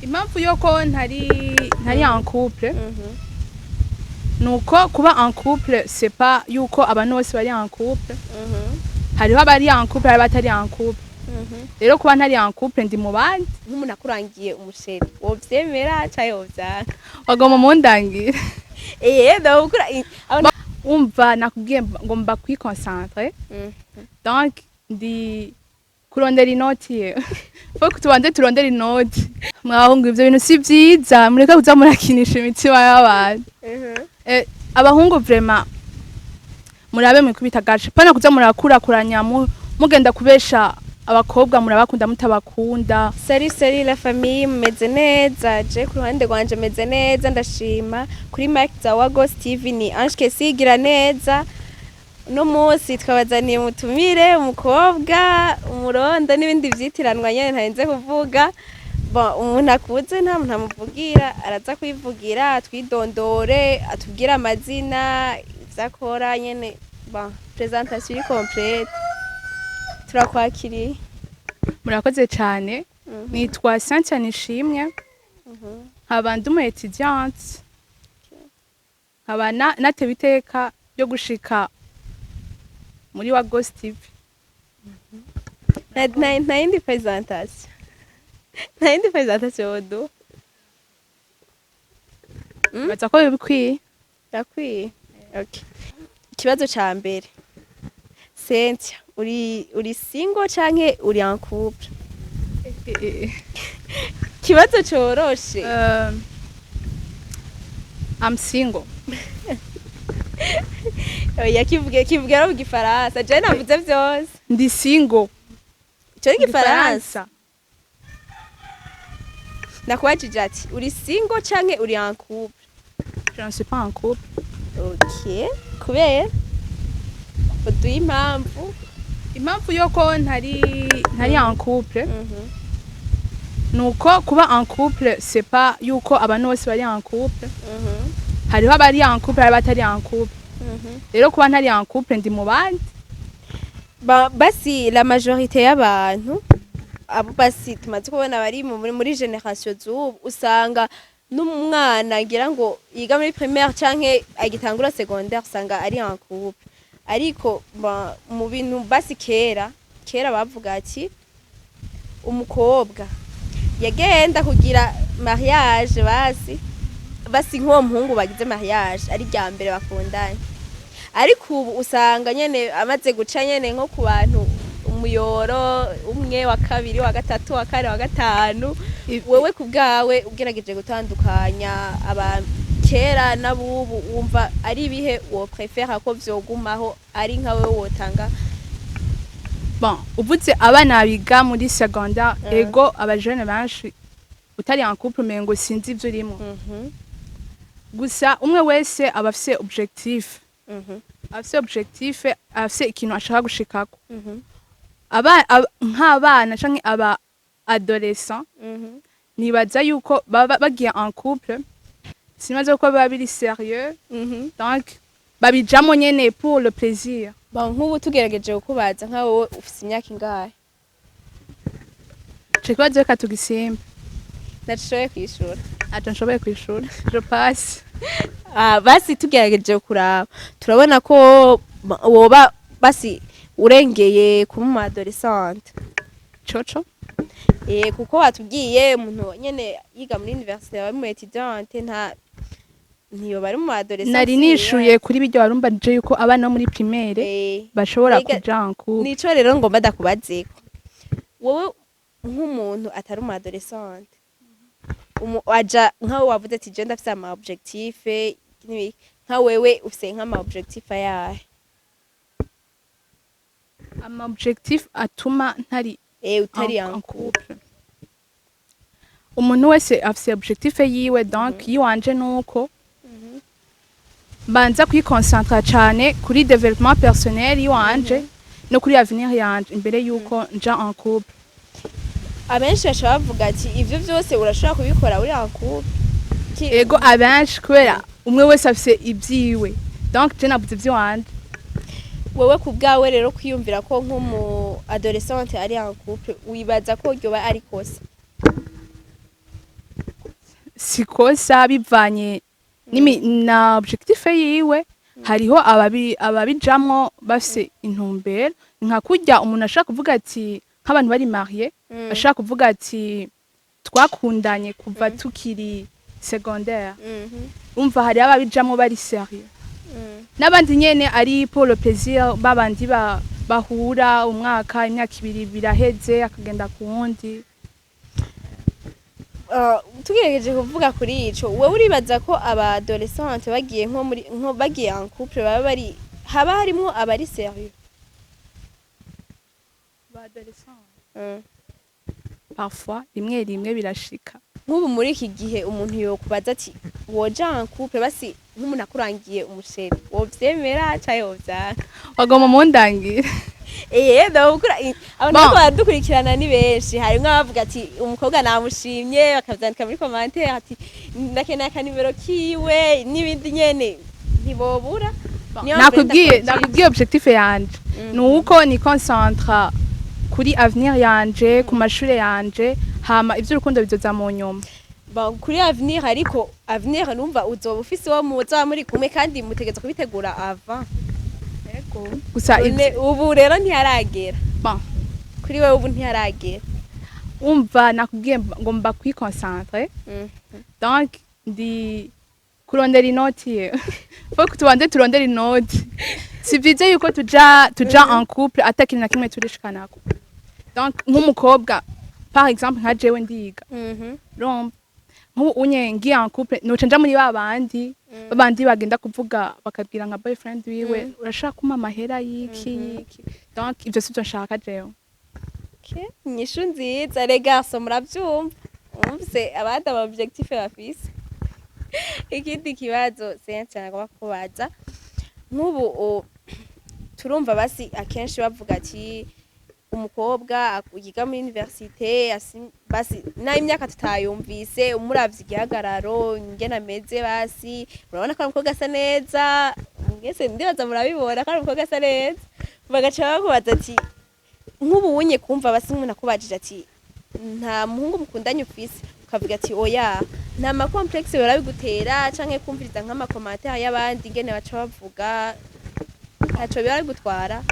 impamvu yuko ntari en couple nuko kuba en couple c'est pas yuko abantu bose bari en couple hariho abari en couple hari abatari en couple rero kuba ntari en couple ndi mu bandi nk'umuntu akurangiye umusheri wovyemera cayo wovyanga bagomba mundangira ndabukura umva nakubwiye ngo mba kwiconcentre donc ndi kurondera inoti ye faut tubanze turondera inoti mwahungu ivyo bintu si vyiza mureka kuza murakinisha imitima y'abantu abahungu vraiment murabe mwikubita gace pana kuza murakurakuranya mugenda kubesha abakobwa murabakunda mutabakunda. Salut la famille, mumeze neza. Je ku ruhande rwanje meze neza ndashima. Kuri Mike za Ghost TV ni Ange Kesigira neza. No munsi twabazaniye mutumire umukobwa umurondo n'ibindi vyitiranwa nyene ntarenze kuvuga. Umuntu akuze nta muntu amuvugira araza kwivugira twidondore atubwira amazina zakora nyene presentation complete. Turakwakiriye. Murakoze cyane. Nitwa Cynthia Nishimwe. Nkaba ndi umu étudiante. Nkaba natewe iteka ryo gushika muri Ghost TV. Na indi presentation. Na indi presentation wodo. Baza ko bikwiye. Yakwiye. Okay. Ikibazo ca mbere. Cynthia uri single canke uri en couple? Kibazo coroshe. I'm single. Oya kivugira mu gifaransa. Je navuze vyose. Ndi single. Cyo gifaransa. Nakwajije ati uri single canke uri en couple? Je ne suis pas en couple. Okay. Kubera uduye impamvu yuko ntari en couple nuko kuba en couple c'est pas yuko abantu bose bari en couple hariho abari en couple hari abatari en couple rero kuba ntari en couple ndi mu bandi basi la majorité y'abantu abo basi tumaze kubona bari muri generation z'ubu usanga n'umwana ngira ngo yiga muri primaire canke agitangura secondaire usanga ari en couple ariko mu bintu basi kera bavuga ati umukobwa yagenda kugira mariage basi nk'uwo muhungu bagize mariage ari rya mbere bakundanye ariko ubu usanga nyene amaze guca nyene nko ku bantu umuyoro umwe wa kabiri wa gatatu wa kane wa gatanu wewe kubgawe ugerageje gutandukanya abantu kera nabubu wumva ari bihe wo préfère ko vyogumaho ari nkawe wotanga uvuze abana biga muri secondaire ego abajene benshi utari en couple mengo sinzi ivyo urimo gusa umwe wese aba afise objectif afise ikintu ashaka gushikako nk'abana canke aba adolescent nibaza yuko baba bagiye en couple simaze ko baba biri sérieux donc babijamo nyene pour le plaisir. Nk'ubu tugerageje kukubaza nka wowe ufise imyaka ingahe? Kibazo reka tugisimba. Ndashoboye kwishura. Nshoboye kwishura. Je passe. Basi tugerageje kuraba turabona ko woba basi urengeye ku mu adolescente. Coco? Kuko watubwiye umuntu nyene yiga muri université yawe mu étudiante ntiyo bari mu adolescence. Nari nishuye kuri bijyo barumba nje yuko abana muri primaire bashobora kujanku. Nico rero ngomba ndakubazeko. Wowe nk'umuntu atari mu adolescente. Aja nkawe wavuze ati je ndafite ama objectif nka wewe ufise nk'ama objectif ayahe? Ama objectif atuma ntari utari en couple. Umuntu wese afise objectif yiwe donc yiwanje nuko banza kwiconcentra cyane kuri développement personnel yiwanje no kuri avenir yanje imbere yuko nja en couple. Abenshi bashobora bavuga ati ivyo vyose urashobora kubikora uri en couple. Ego abenshi kubera umwe wese afise ibyiwe donc je navuze ivy'iwanje. Wewe kubgawe rero kwiyumvira ko nk'umu adolescente ari en couple wibaza ko ryoba ari kosa? sikosa bivanye na objectif yiwe. Hariho ababijamwo bafise intumbero, nka kurya umuntu ashaka kuvuga ati nk'abantu bari marié ashaka kuvuga ati twakundanye kuva tukiri secondaire. Umva hari ababijamwo bari sérieux, n'abandi nyene ari pour le plaisir, babandi bahura umwaka imyaka ibiri biraheze akagenda ku wundi. Tugerageje kuvuga kuri ico, wowe uribaza ko aba adolescente bagiye nko bagiye en couple haba harimo abari sérieux? Ba adolescente parfois rimwe birashika. Nk'ubu muri iki gihe umuntu yokubaza ati woja en couple basi nk'umuntu akurangiye umusheri, wovyemera canke wovyanga? Wagomba mundangira. Ndabukura abantu baradukurikirana ni benshi, harimwo abavuga ati umukobwa namushimye, bakavyandika muri commentaire ati ndakeneye akanimero kiwe n'ibindi nyene ntibobura. Nakubwiye objectif yanje nuko ni concentre kuri avenir yanje, ku mashure yanje, hama ivy'urukundo bizoza mu nyuma. Kuri avenir, ariko avenir numva uzoba ufise wo muza muri kumwe kandi mutegeza kubitegura avant. Gusa ubu rero ntiharagera. Kuri wewe ubu ntiharagera. Umva nakubwiye ngomba kwiconcentre. Donc ndi kurondera inoti. Faut que tubanze turondera inoti. Si vyiza yuko tuja en couple atakintu na kimwe turishikanako. Donc nk'umukobwa par exemple nka jewe ndiga. Nk'ubu unye ngiye en couple noca nja muri babandi bagenda kuvuga bakabwira nka boyfriend wiwe urashaka kuma amahera y'iki. Donc ivyo sivyo nshaka jewe. Inyishu nziza rega, so muravyumva, umvise abandi aba objectif bafise. Ikindi kibazo cyane agomba kubaza, nk'ubu turumva basi akenshi bavuga ati umukobwa yiga muri université basi na imyaka tutayumvise, umuravye igihagararo ingena meze, basi urabona ko umukobwa asa neza, mwese ndibaza murabibona ko umukobwa asa neza, bagaca bakubaza ati nk'ubu unye kumva basi umuntu akubajije ati nta muhungu mukundanye ufise, ukavuga ati oya, nta ma complexe barabigutera canke kumviriza nk'ama commentaire y'abandi ingene baca bavuga, ntaco birabigutwara?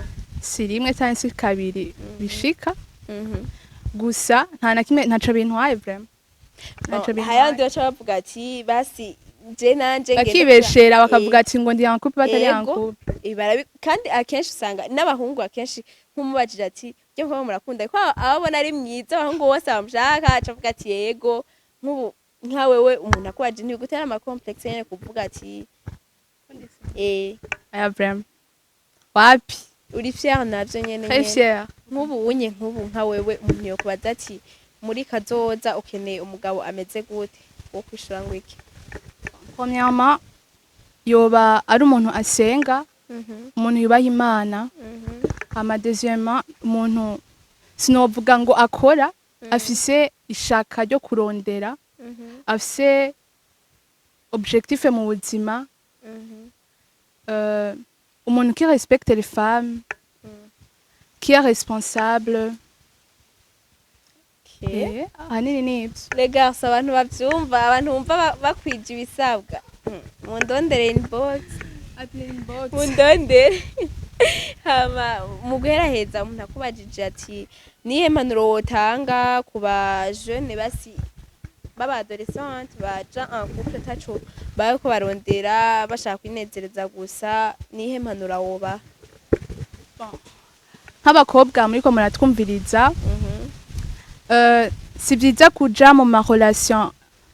Si rimwe cyangwa si kabiri bishika. Gusa nta na kimwe ntaco bintwaye vraiment. Hayandi baca bavuga ati basi je nanje bakibeshera bakavuga ati ngo ndi en couple batari en couple. Kandi akenshi usanga n'abahungu akenshi nk'umubajije ati byo nko murakunda ko ababona ari myiza, abahungu bose bamushaka acavuga ati yego. Nk'ubu nka wewe umuntu akwaje ni gutera ama complexe nyene kuvuga ati aya vraiment wapi uri fier navyo nyene. Très fier. Nk'ubu nka wewe umuntu yokubaza ati muri kazoza ukeneye umugabo ameze gute, wo kwishura ngo iki? Premièrement yoba ari umuntu asenga, umuntu yubaha Imana. Hama deuxièmement umuntu sinovuga ngo akora, afise ishaka ryo kurondera, afise objectif mu buzima, umuntu qui respecte les femmes, qui est responsable. Ahanini nivyo. Rega, so abantu bavyumva, abantu bumva bakwije ibisabwa, mundondere inbox. Mundondere. Hama mu guheraheza umuntu akubajije ati nihe mpanuro wotanga ku ba jeune basi baba adolescente baja en couple taco bariko barondera bashaka kwinezereza gusa, nihe mpanuro woba? Nk'abakobwa muriko muratwumviriza, si vyiza kuja mu ma relation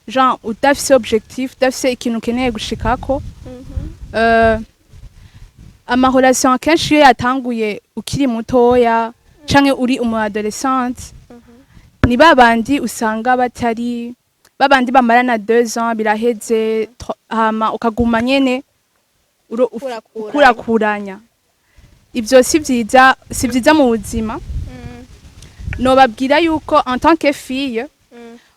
genre udafise objectif, udafise ikintu ukeneye gushikako. Ama relation akenshi iyo yatanguye ukiri mutoya canke uri umu adolescente, ni babandi usanga batari babandi bamarana 2 ans biraheze, hama ukaguma nyene ukurakuranya. Ivyo si vyiza mu buzima. Nobabwira yuko en tant que fille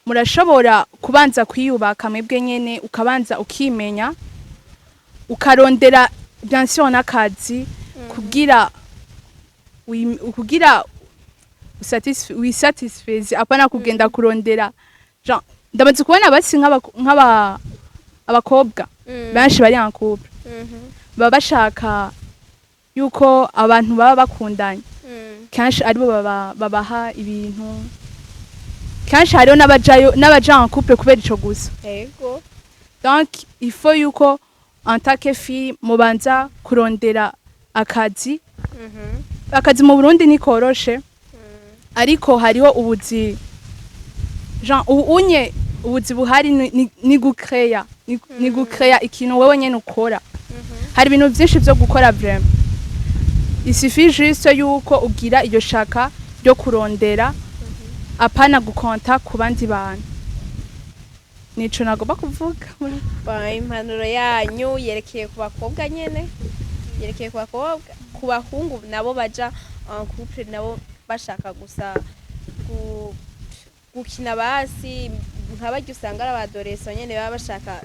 murashobora kubanza kwiyubaka mwebwe nyene, ukabanza ukimenya, ukarondera bien sûr n'akazi kugira wisatisfaize, apana kugenda kurondera genre ndamaze kubona basi abakobwa benshi bari en couple baba bashaka yuko abantu baba bakundanye kenshi aribo babaha ibintu kenshi hariho n'abaja en couple kubera ico gusa yego donc il faut yuko en tant que fille mubanza kurondera akazi mu Burundi ni koroshe ariko hariho ubuzi Jean unye ubuzi buhari ni gukreya ni gukreya ikintu wewe nyene ukora hari ibintu byinshi byo gukora vraiment il suffit juste yuko ugira iyo shaka ryo kurondera apana gukonta ku bandi bantu nico nagomba kuvuga impanuro yanyu yerekeye ku bakobwa nyene yerekeye ku bakobwa ku bahungu nabo baja en couple nabo bashaka gusa gukina basi nk'abaryo usanga ari abadoreso nyene baba bashaka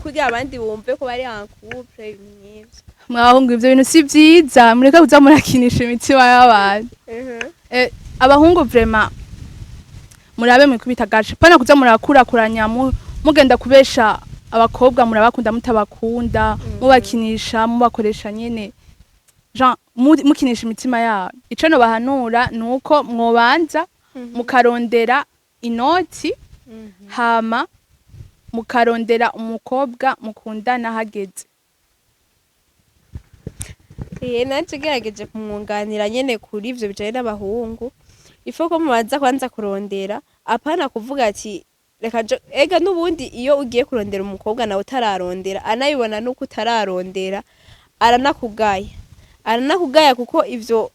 kugira abandi bumve ko bari en couple n'ivyo mwahungu ivyo bintu si vyiza mureka kuza murakinisha imitima y'abantu abahungu vraiment murabe mwikubita gace pana kuza murakurakuranya mugenda kubesha abakobwa murabakunda mutabakunda mubakinisha mubakoresha nyene Jean mukinisha imitima yabo ico no bahanura nuko mwobanza mukarondera inoti hama mukarondera umukobwa mukundana hageze nanje gerageje kumwunganira nyene kuri ivyo bijanye n'abahungu ifo ko mubanza kwanza kurondera apana kuvuga ati reka ega n'ubundi iyo ugiye kurondera umukobwa nawe utararondera anayibona nuko utararondera aranakugaya kuko ivyo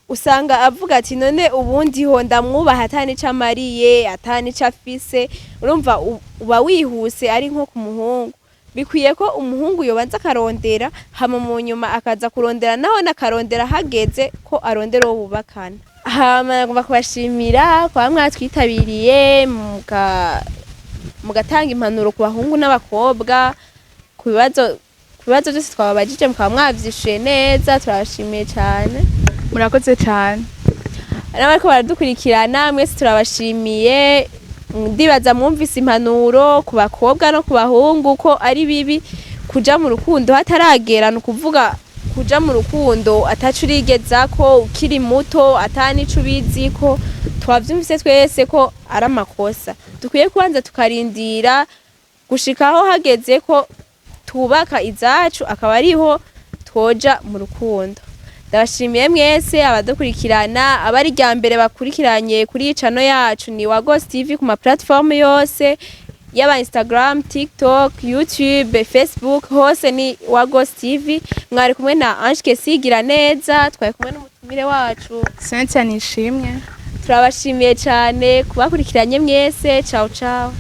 usanga avuga ati none ubundi ho ndamwubaha atani camariye atani cafise urumva uba wihuse ari nko ku muhungu bikwiye ko umuhungu yobanza akarondera hama mu nyuma akaza kurondera naho nakarondera hageze ko arondera uwo bubakana hama nagomba kubashimira kwa mwatwitabiriye mugatanga impanuro ku bahungu n'abakobwa ku bibazo byose twababajije mukaba mwavyishuye neza turabashimiye cyane murakoze cyane n'abariko baradukurikirana mwese turabashimiye ndibaza mwumvise impanuro ku bakobwa no ku bahungu ko ari bibi kuja mu rukundo hataragera no kuvuga kuja mu rukundo atacu urigeza ko ukiri muto atani ico ubizi ko twavyumvise twese ko ari amakosa dukwiye kubanza tukarindira gushikaho hageze ko tubaka izacu akaba ariho twoja mu rukundo ndabashimiye mwese abadukurikirana abari rya mbere bakurikiranye kuri chano yacu ni Wagos TV ku ma platform yose yaba Instagram, TikTok, YouTube, Facebook hose ni Wagos TV mwari kumwe na Ange Kesigira neza twari kumwe n'umutumire wacu Cynthia Nishimwe turabashimiye cyane kubakurikiranye mwese ciao ciao